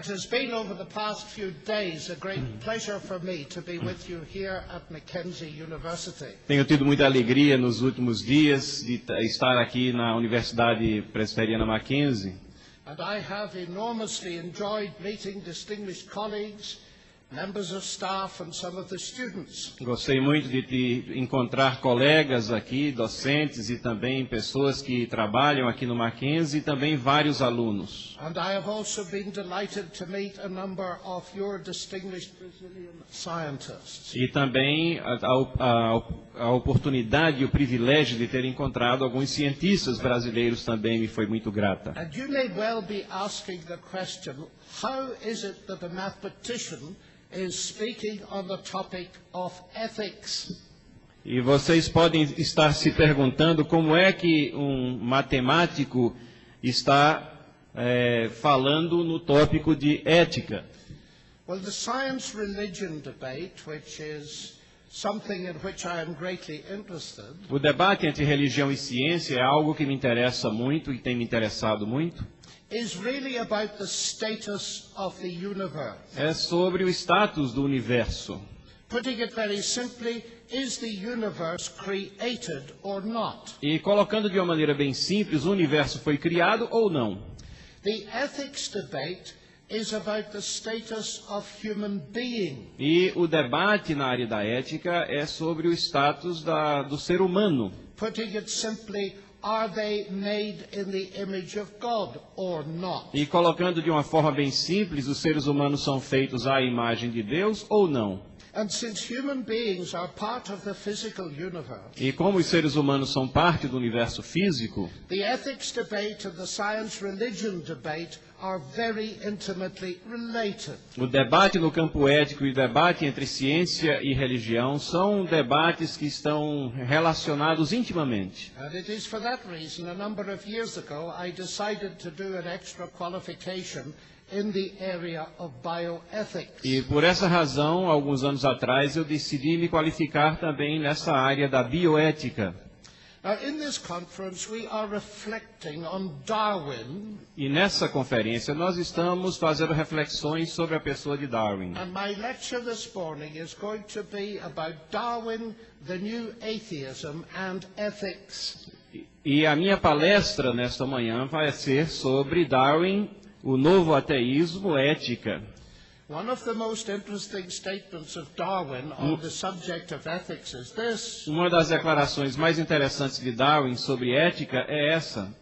It has been over the past few days a great pleasure for me to be with you here at Mackenzie University. Tenho tido muita alegria nos últimos dias de estar aqui na Universidade Presbiteriana Mackenzie. And I have enormously enjoyed meeting distinguished colleagues, members of staff and some of the students. Gostei muito de encontrar colegas aqui, docentes e também pessoas que trabalham aqui no Mackenzie e também vários alunos. And I have also been delighted to meet a number of your distinguished Brazilian scientists. E também a oportunidade e o privilégio de ter encontrado alguns cientistas brasileiros também me foi muito grata. And you may well be asking the question, how is it that a mathematician is speaking on the topic of ethics? E vocês podem estar se perguntando como é que um matemático está falando no tópico de ética. Well, the science-religion debate, which is something in which I am greatly interested, O debate entre religião e ciência é algo que me interessa muito e tem me interessado muito. is really about the status of the universe. É sobre o status do universo. Putting it very simply, is the universe created or not? E colocando de uma maneira bem simples, o universo foi criado ou não? The ethics debate is about the status of human being. E o debate na área da ética é sobre o status do ser humano. Putting it simply, are they made in the image of God or not? E colocando de uma forma bem simples, os seres humanos são feitos à imagem de Deus ou não? And since human beings are part of the physical universe, E como os seres humanos são parte do universo físico, the ethics debate and the science-religion debate are very intimately related. o debate no campo ético e o debate entre ciência e religião são debates que estão relacionados intimamente. And it is for that reason, a number of years ago, I decided to do an extra qualification in the area of bioethics. E por essa razão, alguns anos atrás, eu decidi me qualificar também nessa área da bioética. Now, in this conference, we are reflecting on Darwin, E nessa conferência nós estamos fazendo reflexões sobre a pessoa de Darwin. and my lecture this morning is going to be about Darwin, the new atheism, and ethics. E a minha palestra nesta manhã vai ser sobre Darwin, o novo ateísmo, ética. One of the most interesting statements of Darwin on the subject of ethics is this: Uma das declarações mais interessantes de Darwin sobre ética é essa.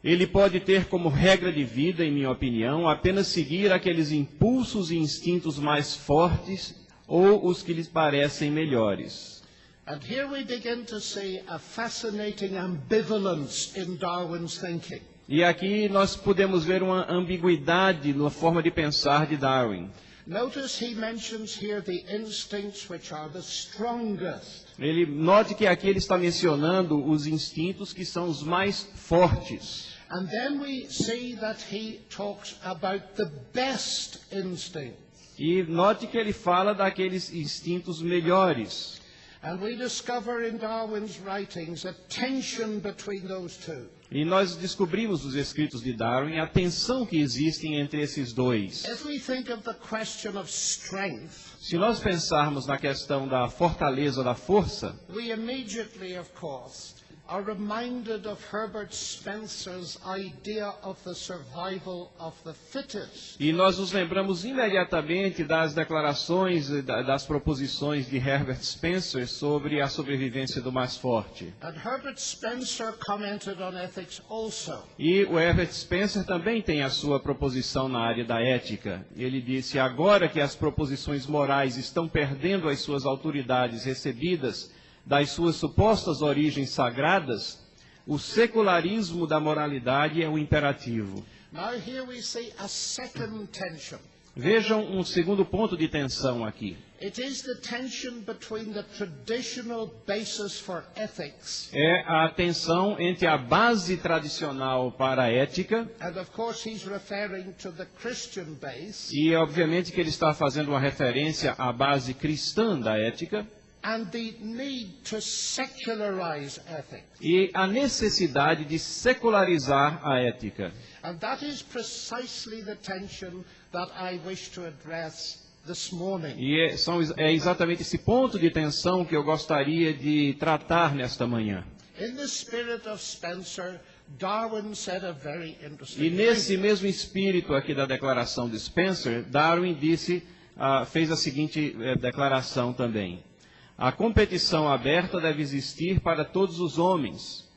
Ele pode ter como regra de vida, em minha opinião, apenas seguir aqueles impulsos e instintos mais fortes ou os que lhes parecem melhores. And here we begin to see a fascinating ambivalence in Darwin's thinking. E aqui nós podemos ver uma ambiguidade na forma de pensar de Darwin. Notice he mentions here the instincts which are the strongest. Note que aqui ele está mencionando os instintos que são os mais fortes. And then we see that he talks about the best instincts. E note que ele fala daqueles instintos melhores. And we discover in Darwin's writings a tension between those two. E nós descobrimos nos escritos de Darwin a tensão que existe entre esses dois. If we think of the question of strength, Se nós pensarmos na questão da fortaleza, da força, we immediately, of course, are reminded of Herbert Spencer's idea of the survival of the fittest. e nós nos lembramos imediatamente das declarações, das proposições de Herbert Spencer sobre a sobrevivência do mais forte. And Herbert Spencer commented on ethics also. E o Herbert Spencer também tem a sua proposição na área da ética. Ele disse: agora que as proposições morais estão perdendo as suas autoridades recebidas das suas supostas origens sagradas, o secularismo da moralidade é o imperativo. Now here we see a second tension. Vejam um segundo ponto de tensão aqui. It is the tension between the traditional basis for ethics, É a tensão entre a base tradicional para a ética, and of course he's referring to the Christian base, e obviamente que ele está fazendo uma referência à base cristã da ética, and the need to secularize ethics. E a necessidade de secularizar a ética. And that is precisely the tension that I wish to address this morning. E é exatamente esse ponto de tensão que eu gostaria de tratar nesta manhã. In the spirit of Spencer, Darwin said a very interesting E nesse thing. mesmo espírito aqui da declaração de Spencer, Darwin fez a seguinte declaração também. A competição aberta deve existir para todos os homens,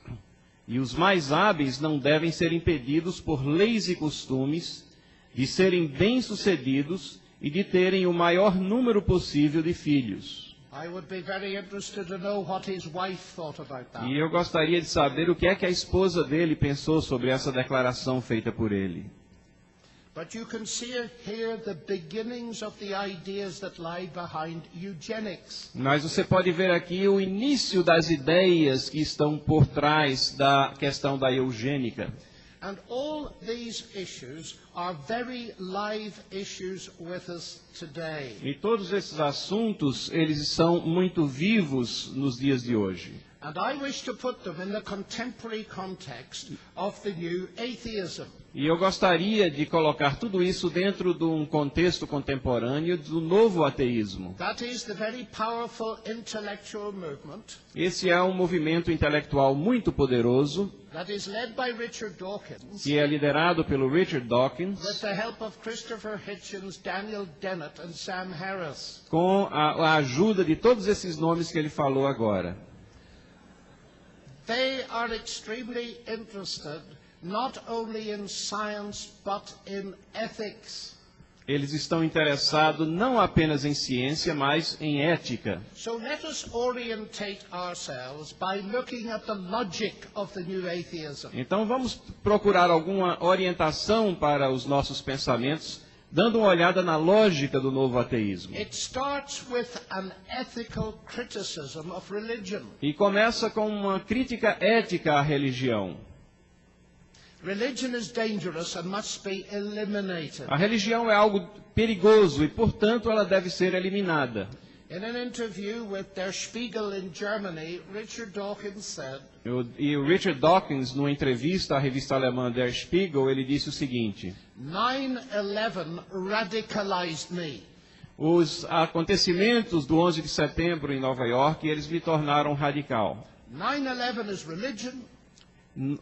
e os mais hábeis não devem ser impedidos por leis e costumes de serem bem-sucedidos e de terem o maior número possível de filhos. I would be very interested to know what his wife thought about that. E eu gostaria de saber o que é que a esposa dele pensou sobre essa declaração feita por ele. But you can see here the beginnings of the ideas that lie behind eugenics. Mas você pode ver aqui o início das ideias que estão por trás da questão da eugênica. And all these issues are very live issues with us today. E todos esses assuntos, eles são muito vivos nos dias de hoje. And I wish to put them in the contemporary context of the new atheism. E eu gostaria de colocar tudo isso dentro de um contexto contemporâneo do novo ateísmo. That is the very powerful intellectual movement Esse é um movimento intelectual muito poderoso, that is led by Richard Dawkins, que é liderado pelo Richard with Dawkins, the help of Christopher Hitchens, Daniel Dennett and Sam Harris. com a ajuda de todos esses nomes que ele falou agora. They are extremely interested not only in science but in ethics. Eles estão interessados não apenas em ciência, mas em ética. So let us orientate ourselves by looking at the logic of the new atheism. Então vamos procurar alguma orientação para os nossos pensamentos, dando uma olhada na lógica do novo ateísmo. It starts with an ethical criticism of religion. E começa com uma crítica ética à religião. Religion is dangerous and must be eliminated. A religião é algo perigoso e, portanto, ela deve ser eliminada. In an interview with Der Spiegel in Germany, Richard Dawkins said, E o Richard Dawkins, numa entrevista à revista alemã Der Spiegel, ele disse o seguinte: 9/11 radicalized me. os acontecimentos do 11 de setembro em Nova York, eles me tornaram radical. 9/11 is religion.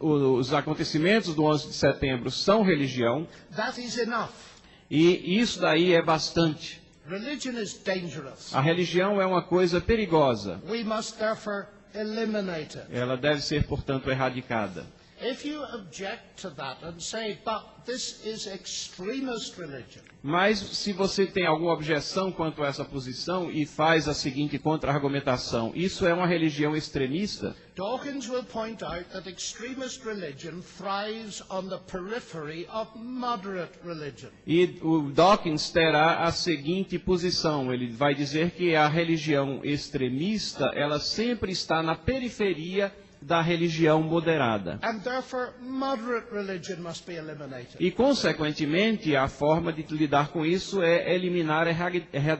Os acontecimentos do 11 de setembro são religião, That is enough. e isso daí é bastante. Religion is dangerous. A religião é uma coisa perigosa. We must therefore eliminate it. Ela deve ser, portanto, erradicada. If you object to that and say, but this is extremist religion, Mas se você tem alguma objeção quanto a essa posição e faz a seguinte contra-argumentação, isso é uma religião extremista, Dawkins will point out that extremist religion thrives on the periphery of moderate religion. e o Dawkins terá a seguinte posição, ele vai dizer que a religião extremista, ela sempre está na periferia da religião moderada. And therefore, moderate religion must be eliminated. E, consequentemente, a forma de lidar com isso é eliminar,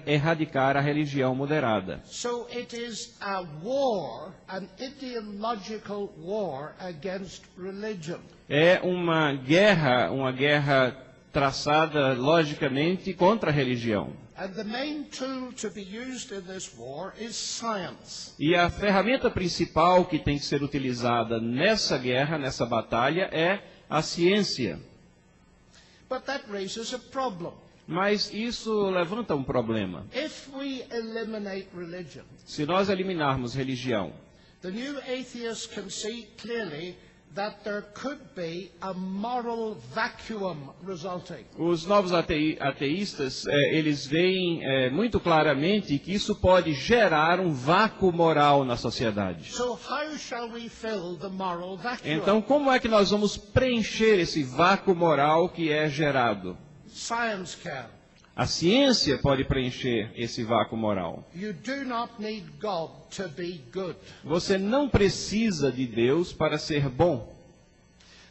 erradicar a religião moderada. So it is a war, an ideological war against religion. É uma guerra traçada logicamente contra a religião. And the main tool to be used in this war is science. E a ferramenta principal que tem que ser utilizada nessa guerra, nessa batalha, é a ciência. But that raises a problem. Mas isso levanta um problema. If we eliminate religion, Se nós eliminarmos religião, the new atheists can see clearly that there could be a moral vacuum resulting. os novos ateístas, eles veem muito claramente que isso pode gerar um vácuo moral na sociedade. So how shall we fill the moral vacuum? Então, como é que nós vamos preencher esse vácuo moral que é gerado? Science can. A ciência pode preencher esse vácuo moral. You do not need God to be good. Você não precisa de Deus para ser bom.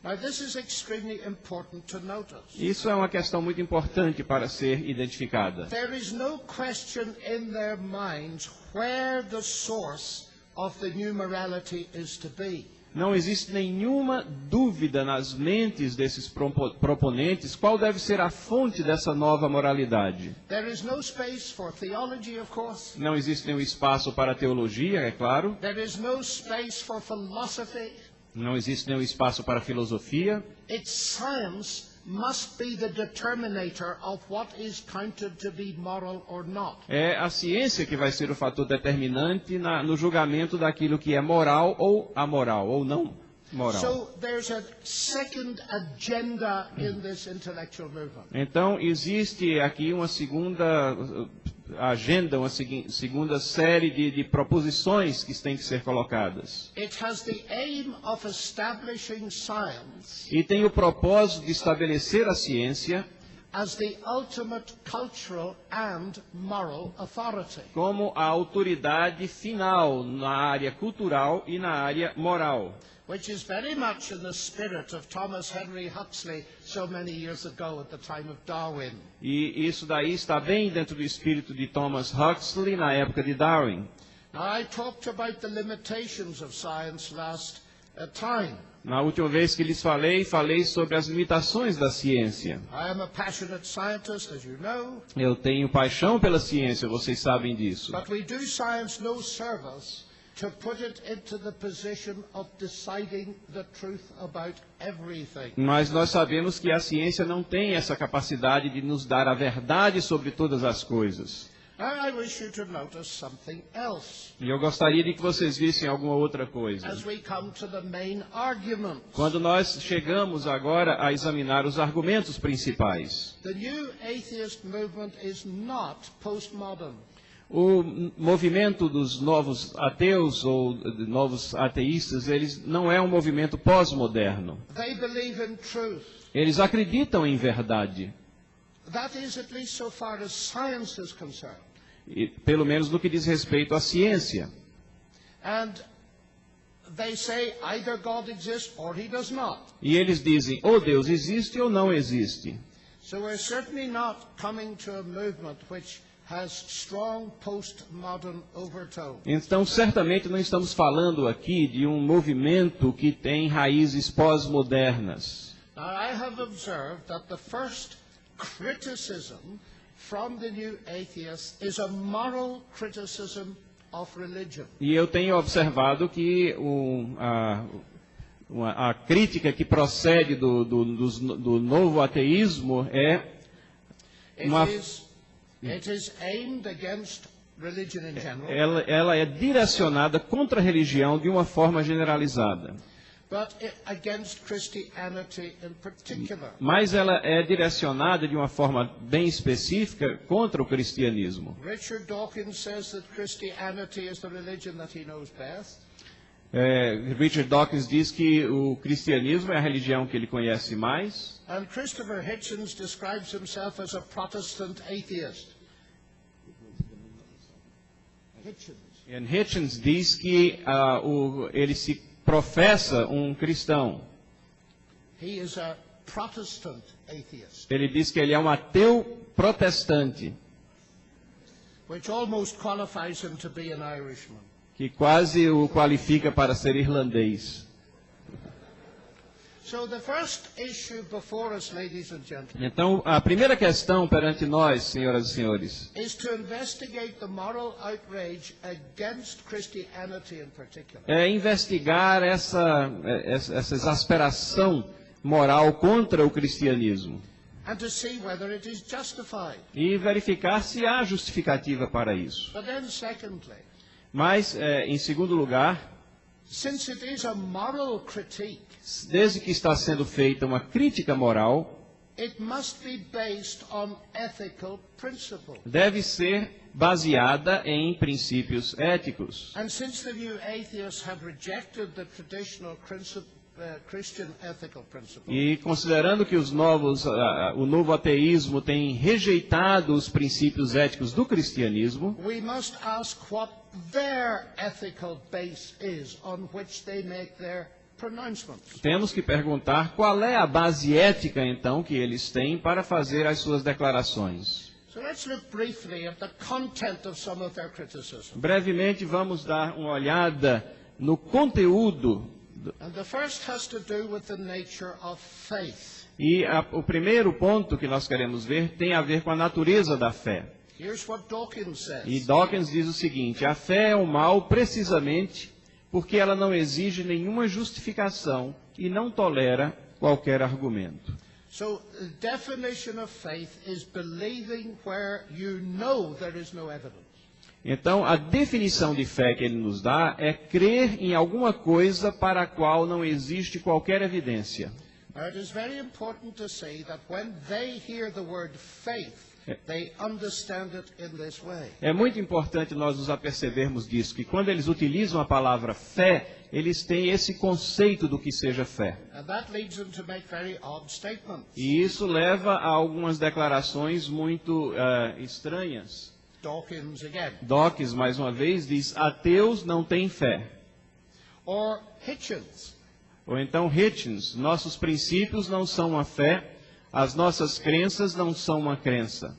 Now, this is extremely important to notice. Isso é uma questão muito importante para ser identificada. There is no question in their minds where the source of the new morality is to be. Não existe nenhuma dúvida nas mentes desses proponentes qual deve ser a fonte dessa nova moralidade. There is no space for theology, of course. Não existe nenhum espaço para a teologia, é claro. There is no space for philosophy. Não existe nenhum espaço para a filosofia. Its science must be the determinator of what is counted to be moral or not. É a ciência que vai ser o fator determinante no julgamento daquilo que é moral ou amoral, ou não moral. So there's a second agenda in this intellectual movement. Então, existe aqui uma segunda agenda, uma segunda série de proposições que têm que ser colocadas. It has the aim of establishing science E tem o propósito de estabelecer a ciência as the ultimate cultural and moral authority. como a autoridade final na área cultural e na área moral. Which is very much in the spirit of Thomas Henry Huxley so many years ago at the time of Darwin. E isso daí está bem dentro do espírito de Thomas Huxley na época de Darwin. Now, I talked about the limitations of science last time. Na última vez que lhes falei sobre as limitações da ciência. I am a passionate scientist, as you know. Eu tenho paixão pela ciência, vocês sabem disso. But we do science no service to put it into the position of deciding the truth about everything. Mas nós sabemos que a ciência não tem essa capacidade de nos dar a verdade sobre todas as coisas. Now I wish you to notice something else E eu gostaria de que vocês vissem alguma outra coisa. as we come to the main arguments. Quando nós chegamos agora a examinar os argumentos principais. The new atheist movement is not postmodern. O movimento dos novos ateus ou novos ateístas, eles não é um movimento pós-moderno. They believe in truth. Eles acreditam em verdade, That is, at least so far as science is concerned. e, pelo menos no que diz respeito à ciência. And they say either God exists or he does not. E eles dizem, ou Deus existe ou não existe. So we're certainly not coming to a movement which has strong postmodern overtones. Então, certamente não estamos falando aqui de um movimento que tem raízes pós-modernas. Now, I have observed that the first criticism from the new atheists is a moral criticism of religion. E eu tenho observado que a crítica que procede do novo ateísmo é uma... It is aimed against religion in general, ela é direcionada contra a religião de uma forma generalizada. but against Christianity in particular. Mas ela é direcionada de uma forma bem específica contra o cristianismo. Richard Dawkins says that Christianity is the religion that he knows best. Richard Dawkins diz que o cristianismo é a religião que ele conhece mais. And Christopher Hitchens describes himself as a Protestant atheist. E Hitchens diz que ele se professa um cristão. He is a Protestant atheist, Ele diz que ele é um ateu protestante, which almost qualifies him to be an Irishman. que quase o qualifica para ser irlandês. So the first issue before us, ladies and gentlemen, Então, a primeira questão perante nós, senhoras e senhores, is to investigate the moral outrage against Christianity in particular. é investigar essa exasperação moral contra o cristianismo And to see whether it is justified. e verificar se há justificativa para isso. But then secondly, Mas, em segundo lugar, since it is a moral critique, desde que está sendo feita uma crítica moral, it must be based on ethical principles. deve ser baseada em princípios éticos. And since the new atheists have rejected the traditional Christian ethical principles, E considerando que o novo ateísmo tem rejeitado os princípios éticos do cristianismo, we must ask what their ethical base is on which they make their pronouncements. Temos que perguntar qual é a base ética, então, que eles têm para fazer as suas declarações. So let's look briefly at the content of some of their criticism. Brevemente, vamos dar uma olhada no conteúdo. And the first has to do with the nature of faith. E o primeiro ponto que nós queremos ver tem a ver com a natureza da fé. Here's what Dawkins says. E Dawkins diz o seguinte: a fé é o mal precisamente porque ela não exige nenhuma justificação e não tolera qualquer argumento. So the definition of faith is believing where you know there is no evidence. Então, a definição de fé que ele nos dá é crer em alguma coisa para a qual não existe qualquer evidência. Now, it is very important to say that when they hear the word faith, they understand it in this way. É muito importante nós nos apercebermos disso, que quando eles utilizam a palavra fé, eles têm esse conceito do que seja fé. And that leads them to make very odd statements. E isso leva a algumas declarações muito estranhas. Dawkins again. Dawkins, mais uma vez, diz: ateus não têm fé. Or Hitchens. Ou então Hitchens: nossos princípios não são uma fé, as nossas crenças não são uma crença.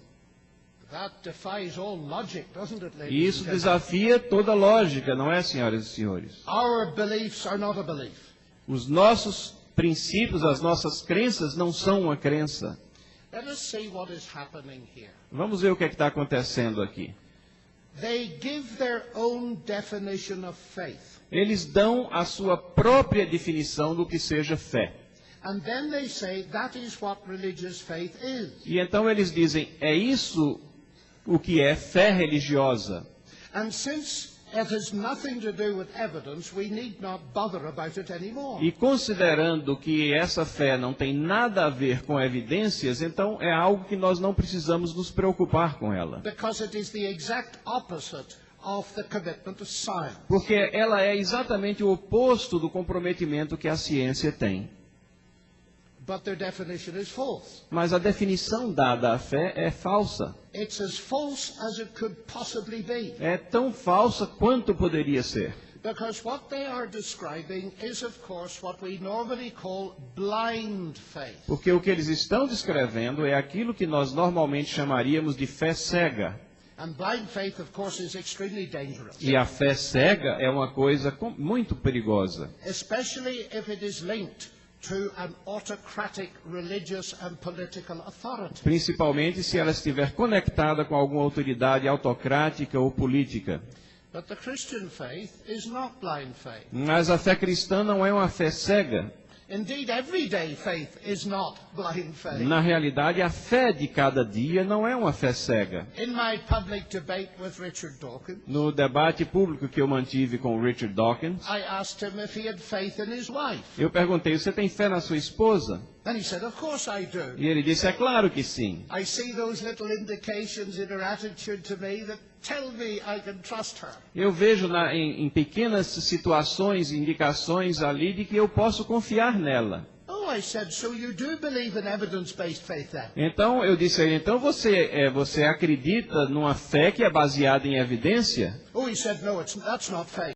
That defies all logic, doesn't it, E ladies isso and gentlemen? desafia toda lógica, não é, senhoras e senhores? Our beliefs are not a belief. Os nossos princípios, as nossas crenças não são uma crença. Let us see what is happening here. Vamos ver o que é que está acontecendo aqui. They give their own definition of faith. Eles dão a sua própria definição do que seja fé. And then they say that is what religious faith is. E então eles dizem: é isso o que é fé religiosa. And since it has nothing to do with evidence, we need not bother about it anymore. E considerando que essa fé não tem nada a ver com evidências, então é algo que nós não precisamos nos preocupar com ela. Because it is the exact opposite of the commitment of science. Porque ela é exatamente o oposto do comprometimento que a ciência tem. But their definition is false. Mas a definição dada à fé é falsa. It's as false as it could possibly be. É tão falsa quanto poderia ser. Because what they are describing is, of course, what we normally call blind faith. Porque o que eles estão descrevendo é aquilo que nós normalmente chamaríamos de fé cega. And blind faith, of course, is extremely dangerous. E a fé cega é uma coisa muito perigosa. Especially if it is linked to an autocratic religious and political authority. Principalmente se ela estiver conectada com alguma autoridade autocrática ou política. But the Christian faith is not blind faith. Mas a fé cristã não é uma fé cega. Indeed, everyday faith is not blind faith. Na realidade, a fé de cada dia não é uma fé cega. In my public debate with Richard Dawkins, No debate público que eu mantive com Richard Dawkins, I asked him if he had faith in his wife. eu perguntei: você tem fé na sua esposa? And he said, of course I do. E ele disse: é claro que sim. I see those little indications in her attitude to me that tell me I can trust her. Eu vejo em pequenas situações, indicações ali de que eu posso confiar nela. Oh, I said, so you do believe in evidence-based faith then? Então eu disse a ele: então você acredita numa fé que é baseada em evidência? Oh, he said, no, that's not faith.